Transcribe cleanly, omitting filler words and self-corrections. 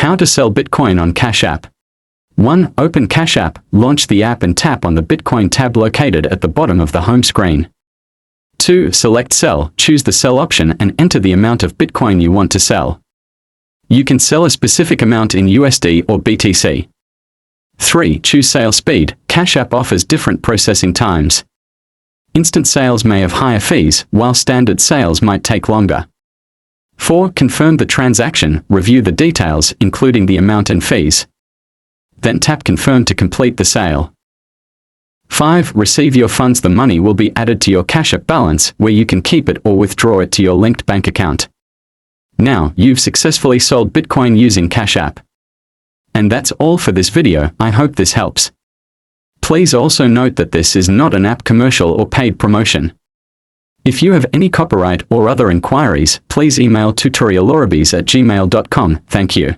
How to sell Bitcoin on Cash App. 1. Open Cash App, launch the app and tap on the Bitcoin tab located at the bottom of the home screen. 2. Select Sell, choose the Sell option and enter the amount of Bitcoin you want to sell. You can sell a specific amount in USD or BTC. 3. Choose Sale Speed, Cash App offers different processing times. Instant sales may have higher fees, while standard sales might take longer. 4. Confirm the transaction, review the details, including the amount and fees. Then tap Confirm to complete the sale. 5. Receive your funds. The money will be added to your Cash App balance, where you can keep it or withdraw it to your linked bank account. Now, you've successfully sold Bitcoin using Cash App. And that's all for this video. I hope this helps. Please also note that this is not an app commercial or paid promotion. If you have any copyright or other inquiries, please email tutorialorabis@gmail.com. Thank you.